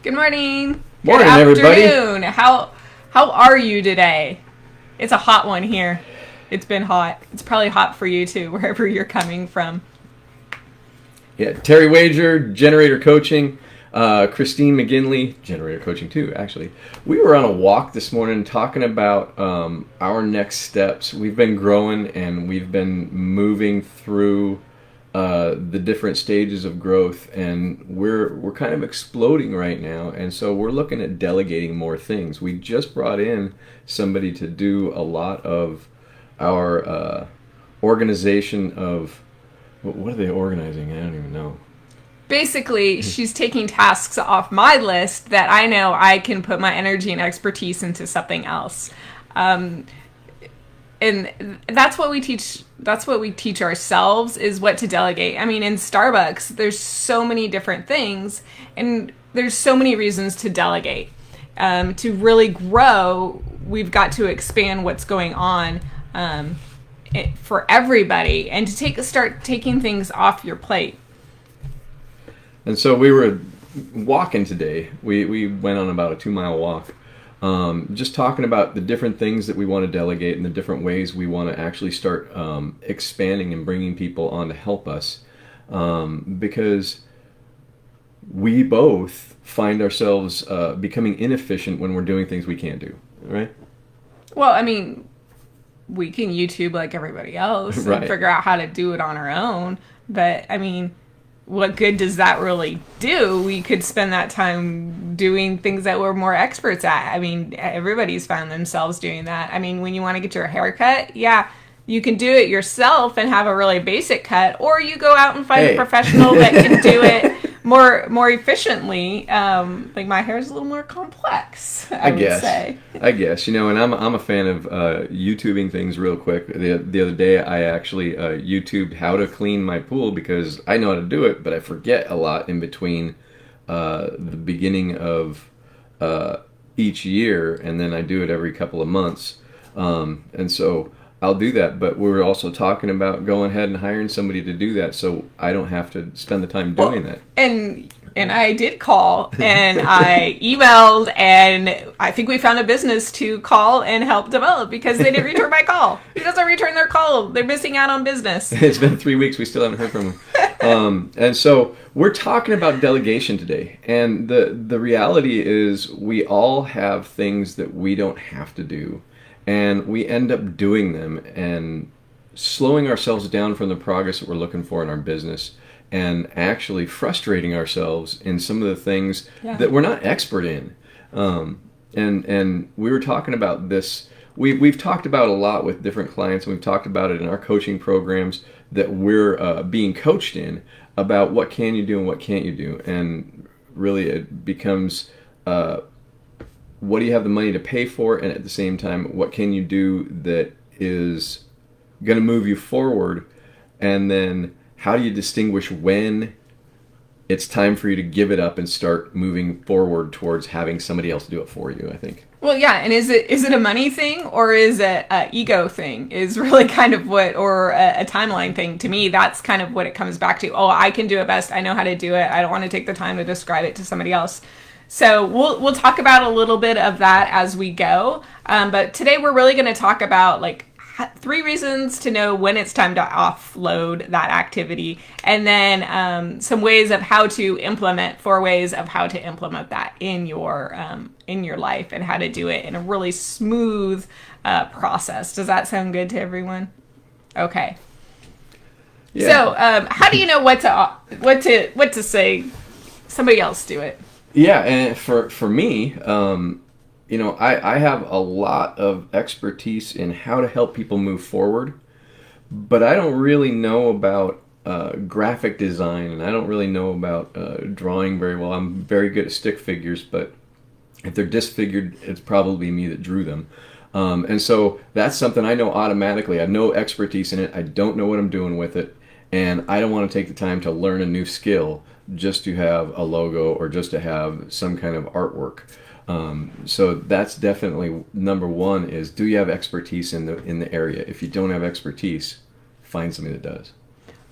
Good morning. Morning, Good everybody. afternoon. How are you today? It's a hot one here. It's been hot. It's probably hot for you too, wherever you're coming from. Yeah, Terry Wager, Generator Coaching. Christine McGinley, Generator Coaching too, actually. We were on a walk this morning talking about our next steps. We've been growing and we've been moving through the different stages of growth, and we're kind of exploding right now. And so we're looking at delegating more things. We just brought in somebody to do a lot of our organization of what are they organizing? I don't even know. Basically, she's taking tasks off my list that I know I can put my energy and expertise into something else. And that's what we teach. That's what we teach ourselves, is what to delegate. I mean, in Starbucks, there's so many different things, and there's so many reasons to delegate. To really grow, we've got to expand what's going on for everybody, and to start taking things off your plate. And so we were walking today. We went on about a 2 mile walk, just talking about the different things that we want to delegate and the different ways we want to actually start expanding and bringing people on to help us, because we both find ourselves becoming inefficient when we're doing things we can't do, right? Well, I mean, we can YouTube like everybody else and Right. figure out how to do it on our own. But, I mean, what good does that really do? We could spend that time doing things that we're more experts at. I mean, everybody's found themselves doing that. I mean, when you want to get your hair cut, yeah, you can do it yourself and have a really basic cut, or you go out and find a professional that can do it more efficiently. Like, my hair is a little more complex, I would say. I guess, and I'm a fan of YouTubing things real quick. The other day, I actually YouTubed how to clean my pool because I know how to do it, but I forget a lot in between the beginning of each year, and then I do it every couple of months. And so I'll do that, but we were also talking about going ahead and hiring somebody to do that, so I don't have to spend the time doing that. And I did call, and I emailed, and I think we found a business to call and help develop because they didn't return my call. Who doesn't return their call? They're missing out on business. It's been 3 weeks. We still haven't heard from them. And so we're talking about delegation today, and the reality is we all have things that we don't have to do. And we end up doing them and slowing ourselves down from the progress that we're looking for in our business, and actually frustrating ourselves in some of the things that we're not expert in. And we were talking about this. We've talked about a lot with different clients, and we've talked about it in our coaching programs that we're being coached in, about what can you do and what can't you do. And really it becomes... what do you have the money to pay for, and at the same time, what can you do that is going to move you forward, and then how do you distinguish when it's time for you to give it up and start moving forward towards having somebody else do it for you, I think. Well, yeah, and is it a money thing, or is it an ego thing? Is really kind of or a timeline thing. To me, that's kind of what it comes back to. Oh, I can do it best. I know how to do it. I don't want to take the time to describe it to somebody else. So we'll talk about a little bit of that as we go. But today we're really going to talk about 3 reasons to know when it's time to offload that activity, and then some ways of how to implement 4 ways of how to implement that in your life, and how to do it in a really smooth process. Does that sound good to everyone? Okay. Yeah. So how do you know what to say? Somebody else do it. Yeah, and for me, I have a lot of expertise in how to help people move forward, but I don't really know about graphic design, and I don't really know about drawing very well. I'm very good at stick figures, but if they're disfigured, it's probably me that drew them. And so that's something I know automatically. I have no expertise in it. I don't know what I'm doing with it, and I don't want to take the time to learn a new skill just to have a logo or just to have some kind of artwork. So that's definitely number 1, is do you have expertise in the area? If you don't have expertise, find somebody that does.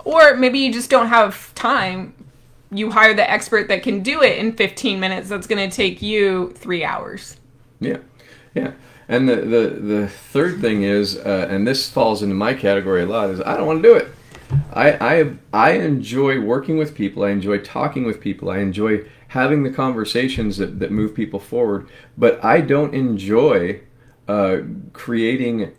Or maybe you just don't have time you hire the expert that can do it in 15 minutes. That's going to take you 3 hours. Yeah, yeah. And the third thing is, and this falls into my category a lot, is I don't want to do it. I enjoy working with people. I enjoy talking with people. I enjoy having the conversations that move people forward. But I don't enjoy creating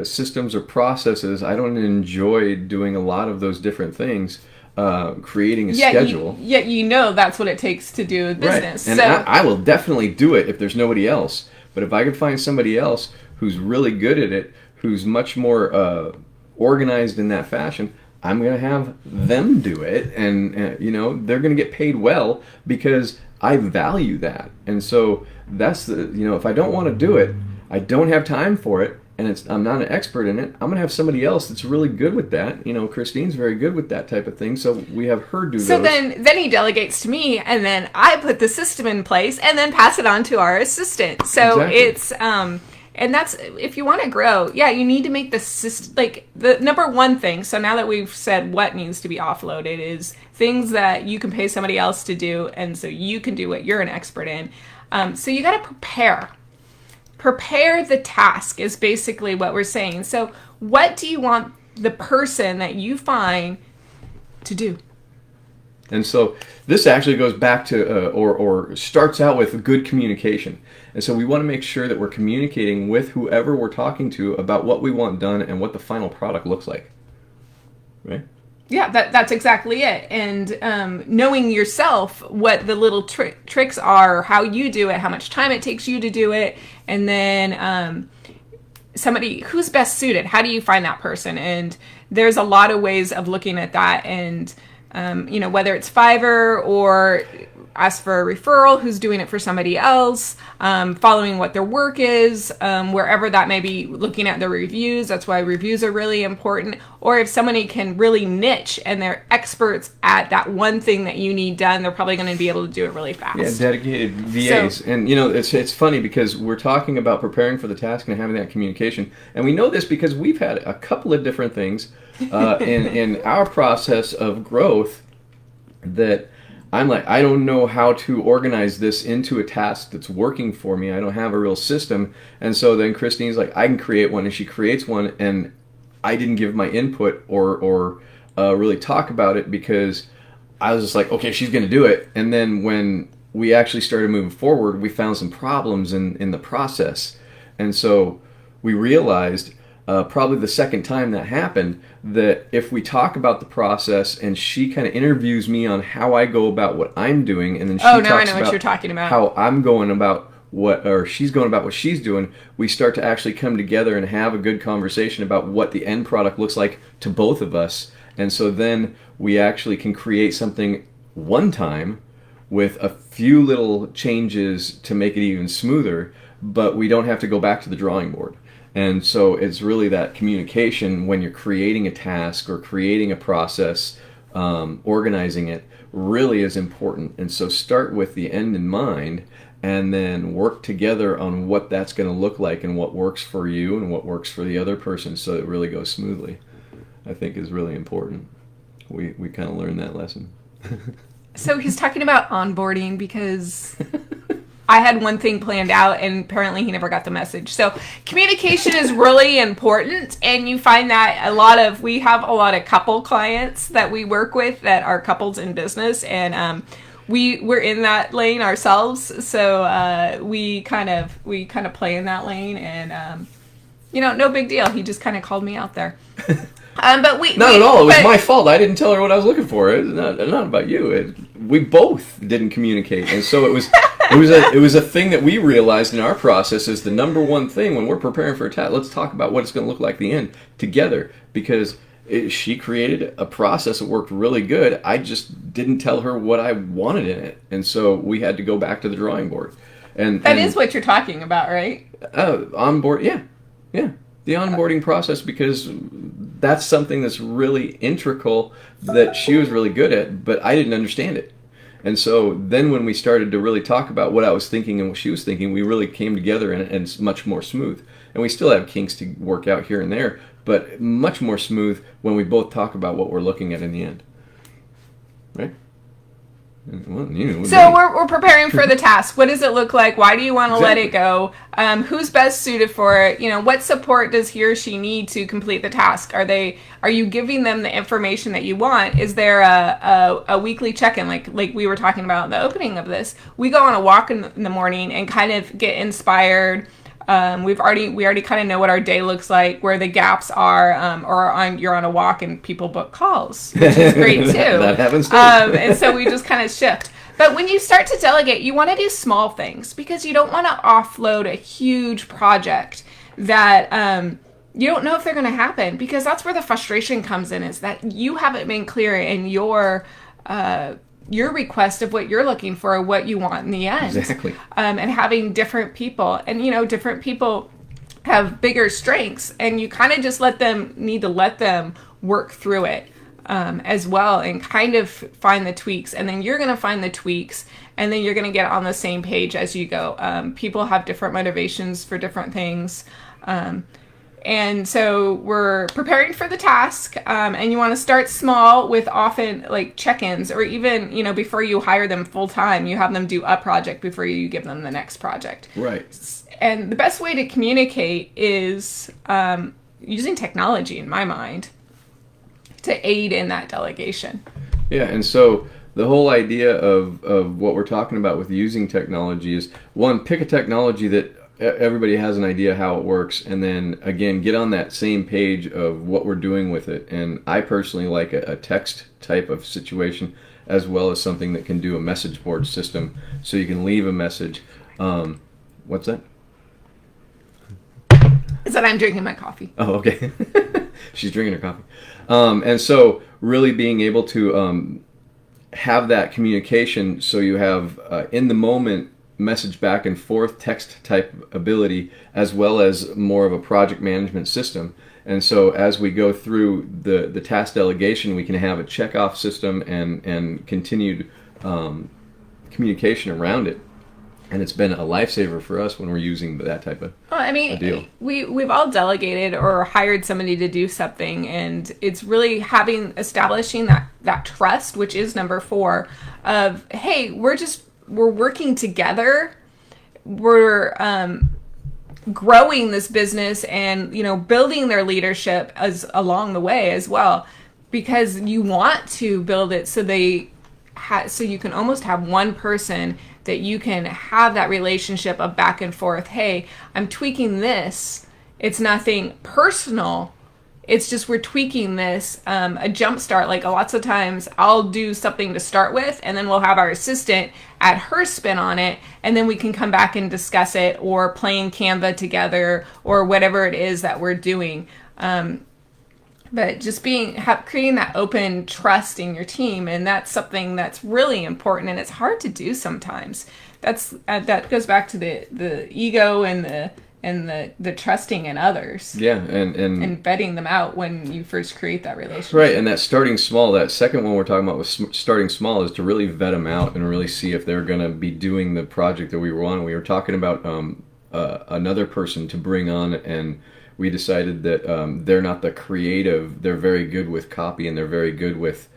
systems or processes. I don't enjoy doing a lot of those different things. Creating a schedule. Yet you know that's what it takes to do a business. Right. And I will definitely do it if there's nobody else. But if I could find somebody else who's really good at it, who's much more organized in that fashion, I'm going to have them do it. And they're going to get paid well because I value that. And so that's if I don't want to do it, I don't have time for it, and I'm not an expert in it, I'm going to have somebody else that's really good with that. Christine's very good with that type of thing, so we have her do those. So then he delegates to me, and then I put the system in place and then pass it on to our assistant. So exactly. It's, and that's, if you want to grow, you need to make the system, like, the number one thing, so now that we've said what needs to be offloaded, is things that you can pay somebody else to do, and so you can do what you're an expert in. So you got to prepare. Prepare the task is basically what we're saying. So what do you want the person that you find to do? And so this actually goes back to, or starts out with good communication. And so we want to make sure that we're communicating with whoever we're talking to about what we want done and what the final product looks like. Right? Yeah, that's exactly it. And knowing yourself what the little tricks are, how you do it, how much time it takes you to do it, and then somebody who's best suited. How do you find that person? And there's a lot of ways of looking at that. And whether it's Fiverr or ask for a referral, who's doing it for somebody else, following what their work is, wherever that may be, looking at the reviews. That's why reviews are really important. Or if somebody can really niche and they're experts at that one thing that you need done, they're probably going to be able to do it really fast. Yeah, dedicated VAs. So, and it's funny because we're talking about preparing for the task and having that communication. And we know this because we've had a couple of different things in our process of growth that I'm like, I don't know how to organize this into a task that's working for me. I don't have a real system. And so then Christine's like, I can create one, and she creates one, and I didn't give my input or really talk about it because I was just like, okay, she's going to do it. And then when we actually started moving forward, we found some problems in the process. And so we realized probably the second time that happened, that if we talk about the process and she kind of interviews me on how I go about what I'm doing, and then she talks I know about what you're talking about, how I'm going about or she's going about what she's doing, we start to actually come together and have a good conversation about what the end product looks like to both of us. And so then we actually can create something one time with a few little changes to make it even smoother, but we don't have to go back to the drawing board. And so it's really that communication when you're creating a task or creating a process, organizing it really is important. And so start with the end in mind and then work together on what that's going to look like and what works for you and what works for the other person so it really goes smoothly, I think is really important. We kind of learned that lesson. So he's talking about onboarding because I had one thing planned out and apparently he never got the message. So communication is really important, and you find that we have a lot of couple clients that we work with that are couples in business, and we're in that lane ourselves. So we kind of play in that lane, and no big deal. He just kind of called me out there. But not at all. It was my fault. I didn't tell her what I was looking for. It's not about you. We both didn't communicate, and so it was a thing that we realized in our process is the number one thing when we're preparing for a task. Let's talk about what it's going to look like at the end together, because she created a process that worked really good. I just didn't tell her what I wanted in it, and so we had to go back to the drawing board. And that is what you're talking about, right? Onboard, yeah. The onboarding process, because that's something that's really integral that she was really good at, but I didn't understand it. And so then when we started to really talk about what I was thinking and what she was thinking, we really came together, and it's much more smooth. And we still have kinks to work out here and there, but much more smooth when we both talk about what we're looking at in the end. Right? Well, So we're preparing for the task. What does it look like? Why do you want to let it go? Who's best suited for it? What support does he or she need to complete the task? Are you giving them the information that you want? Is there a weekly check-in like we were talking about in the opening of this? We go on a walk in the morning and kind of get inspired. We already kind of know what our day looks like, where the gaps are, you're on a walk and people book calls, which is great too. That happens too. And so we just kind of shift. But when you start to delegate, you want to do small things because you don't want to offload a huge project that you don't know if they're going to happen, because that's where the frustration comes in, is that you haven't been clear in your request of what you're looking for, or what you want in the end. Exactly. And having different people, and different people have bigger strengths, and you kind of just need to let them work through it as well, and kind of find the tweaks, and then you're going to find the tweaks, and then you're going to get on the same page as you go. People have different motivations for different things. And so we're preparing for the task, and you want to start small with often like check-ins, or even, before you hire them full-time, you have them do a project before you give them the next project. Right. And the best way to communicate is using technology, in my mind, to aid in that delegation. Yeah, and so the whole idea of what we're talking about with using technology is, one, pick a technology that everybody has an idea how it works, and then again get on that same page of what we're doing with it. And I personally like a text type of situation, as well as something that can do a message board system, so you can leave a message. What's that? Is that I'm drinking my coffee. Oh, okay. She's drinking her coffee. And so really being able to have that communication, so you have in the moment message back and forth text type ability, as well as more of a project management system. And so as we go through the task delegation, we can have a check off system and continued communication around it. And it's been a lifesaver for us when we're using that type of deal. We've all delegated or hired somebody to do something, and it's really establishing that trust, which is number 4, of, hey, we're working together. We're growing this business, and building their leadership along the way as well, because you want to build it so so you can almost have one person that you can have that relationship of back and forth. Hey, I'm tweaking this. It's nothing personal. It's just we're tweaking this, a jump start. Like lots of times I'll do something to start with, and then we'll have our assistant add her spin on it, and then we can come back and discuss it, or playing Canva together, or whatever it is that we're doing. But just creating that open trust in your team, and that's something that's really important, and it's hard to do sometimes. That goes back to the ego and the trusting in others. Yeah, and vetting them out when you first create that relationship. Right, and that starting small, that second one we're talking about with starting small, is to really vet them out and really see if they're going to be doing the project that we were on. We were talking about another person to bring on, and we decided that they're not the creative. They're very good with copy, and they're very good with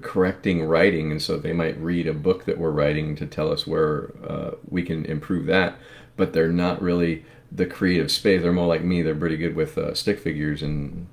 correcting writing, and so they might read a book that we're writing to tell us where we can improve that, but they're not really the creative space. They're more like me. They're pretty good with stick figures and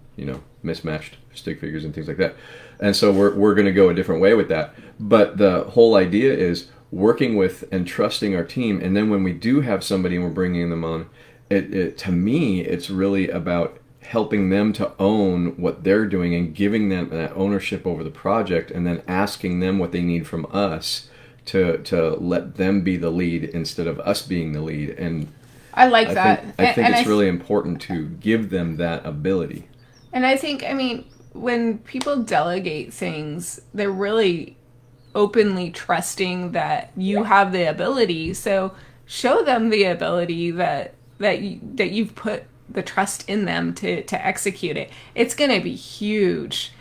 mismatched stick figures and things like that, and so we're going to go a different way with that. But the whole idea is working with and trusting our team, and then when we do have somebody and we're bringing them on, to me, it's really about helping them to own what they're doing and giving them that ownership over the project, and then asking them what they need from us to let them be the lead instead of us being the lead. And I like that. I think it's really important to give them that ability. And I think, when people delegate things, they're really openly trusting that you have the ability. So show them the ability that you've put the trust in them to execute it. It's going to be huge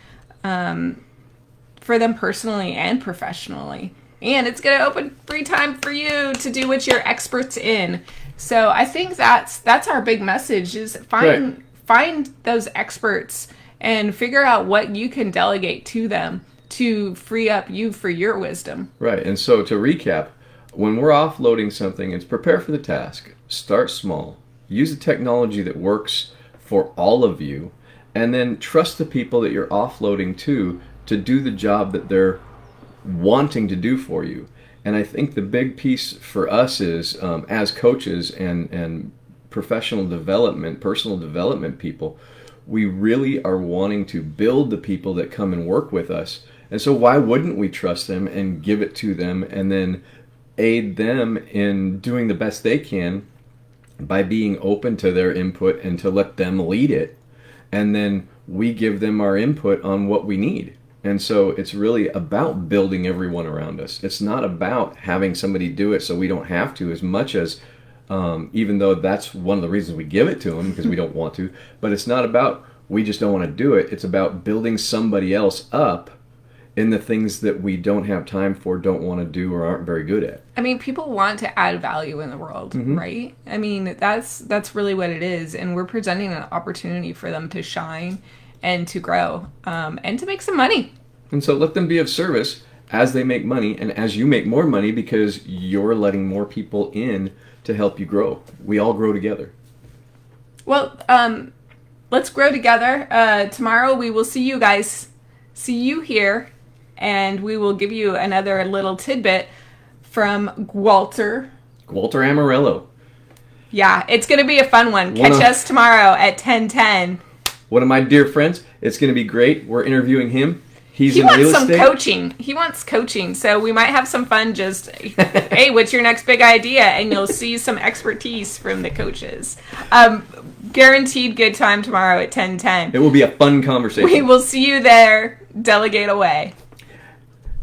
for them personally and professionally. And it's going to open free time for you to do what you're experts in. So I think that's our big message, is find those experts and figure out what you can delegate to them to free up you for your wisdom. Right. And so to recap, when we're offloading something, it's prepare for the task. Start small. Use the technology that works for all of you, and then trust the people that you're offloading to do the job that they're wanting to do for you. And I think the big piece for us is, as coaches and professional development, personal development people, we really are wanting to build the people that come and work with us. And so why wouldn't we trust them and give it to them and then aid them in doing the best they can by being open to their input and to let them lead it. And then we give them our input on what we need. And so it's really about building everyone around us. It's not about having somebody do it so we don't have to, as much as, even though that's one of the reasons we give it to them, because we don't want to, but it's not about we just don't want to do it. It's about building somebody else up in the things that we don't have time for, don't want to do, or aren't very good at. I mean, people want to add value in the world, right? I mean, that's really what it is. And we're presenting an opportunity for them to shine and to grow, and to make some money. And so let them be of service as they make money and as you make more money, because you're letting more people in to help you grow. We all grow together. Well, let's grow together. Tomorrow we will see you here, and we will give you another little tidbit from Walter Amarillo. Yeah, it's going to be a fun one. Catch us tomorrow at 10:10. One of my dear friends. It's going to be great. We're interviewing him. He wants some coaching. He wants coaching. So we might have some fun just, hey, what's your next big idea? And you'll see some expertise from the coaches. Guaranteed good time tomorrow at 10:10. It will be a fun conversation. We will see you there. Delegate away.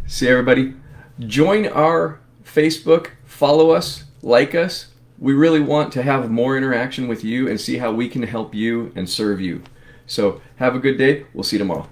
See everybody. Join our Facebook. Follow us. Like us. We really want to have more interaction with you and see how we can help you and serve you. So have a good day. We'll see you tomorrow.